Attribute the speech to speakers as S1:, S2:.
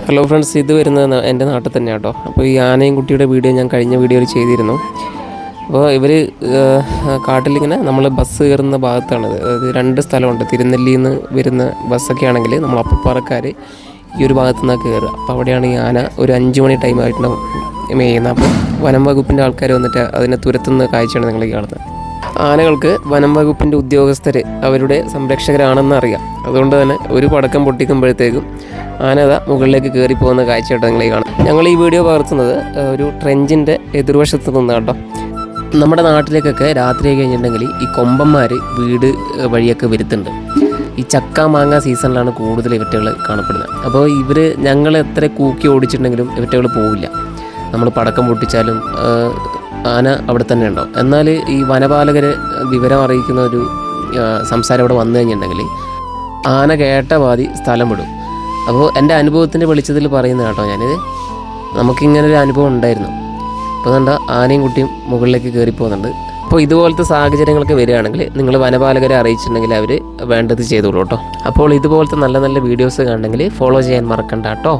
S1: Hello friends, ഇത് വരുന്നത് എൻ്റെ നാട്ടിൽ തന്നെയാണ് കേട്ടോ. അപ്പോൾ ഈ ആനയും കുട്ടിയുടെ വീഡിയോ ഞാൻ കഴിഞ്ഞ വീഡിയോയിൽ ചെയ്തിരുന്നു. അപ്പോൾ ഇവർ കാട്ടിലിങ്ങനെ നമ്മൾ ബസ് കയറുന്ന ഭാഗത്താണിത്. അതായത് രണ്ട് സ്ഥലമുണ്ട്. തിരുനെല്ലിയിൽ നിന്ന് വരുന്ന ബസ്സൊക്കെ ആണെങ്കിൽ നമ്മൾ അപ്പപ്പാറക്കാർ ഈ ഒരു ഭാഗത്തു നിന്നൊക്കെ കയറുക. അപ്പോൾ അവിടെയാണ് ഈ ആന ഒരു 5 മണി ടൈമായിട്ടുണ്ടാവും മേയുന്നത്. അപ്പോൾ വനം വകുപ്പിൻ്റെ ആൾക്കാർ വന്നിട്ട് അതിനെ തുരത്തുന്ന കാഴ്ചയാണ് നിങ്ങൾ കാണുന്നത്. ആനകൾക്ക് വനം വകുപ്പിൻ്റെ ഉദ്യോഗസ്ഥർ അവരുടെ സംരക്ഷകരാണെന്ന് അറിയാം. അതുകൊണ്ട് തന്നെ ഒരു പടക്കം പൊട്ടിക്കുമ്പോഴത്തേക്കും ആനത മുകളിലേക്ക് കയറിപ്പോകുന്ന കാഴ്ചയായിട്ട് നിങ്ങൾ കാണാം. ഞങ്ങൾ ഈ വീഡിയോ പകർത്തുന്നത് ഒരു ട്രെഞ്ചിൻ്റെ എതിർവശത്ത് നിന്നാണ് കേട്ടോ. നമ്മുടെ നാട്ടിലേക്കൊക്കെ രാത്രി കഴിഞ്ഞിട്ടുണ്ടെങ്കിൽ ഈ കൊമ്പന്മാർ വീട് വഴിയൊക്കെ വരുത്തുന്നുണ്ട്. ഈ ചക്ക മാങ്ങ സീസണിലാണ് കൂടുതൽ ഇവറ്റകൾ കാണപ്പെടുന്നത്. അപ്പോൾ ഞങ്ങൾ എത്ര കൂക്കി ഓടിച്ചിട്ടുണ്ടെങ്കിലും ഇവറ്റകൾ പോവില്ല. നമ്മൾ പടക്കം പൊട്ടിച്ചാലും ആന അവിടെ തന്നെ ഉണ്ടാവും. എന്നാൽ ഈ വനപാലകർ വിവരം അറിയിക്കുന്ന ഒരു സംസാരം ഇവിടെ വന്നു കഴിഞ്ഞിട്ടുണ്ടെങ്കിൽ ആന കേട്ട പാതി സ്ഥലം വിടും. അപ്പോൾ എൻ്റെ അനുഭവത്തിൻ്റെ വെളിച്ചത്തിൽ പറയുന്നത് കേട്ടോ ഞാനിത്. നമുക്കിങ്ങനൊരു അനുഭവം ഉണ്ടായിരുന്നു. അപ്പോൾ കണ്ട ആനയും കുട്ടിയും മുകളിലേക്ക് കയറിപ്പോകുന്നുണ്ട്. അപ്പോൾ ഇതുപോലത്തെ സാഹചര്യങ്ങളൊക്കെ വരികയാണെങ്കിൽ നിങ്ങൾ വനപാലകരെ അറിയിച്ചിട്ടുണ്ടെങ്കിൽ അവർ വേണ്ടത് ചെയ്തോളൂ കേട്ടോ. അപ്പോൾ ഇതുപോലത്തെ നല്ല നല്ല വീഡിയോസ് കാണണമെങ്കിൽ ഫോളോ ചെയ്യാൻ മറക്കണ്ട കേട്ടോ.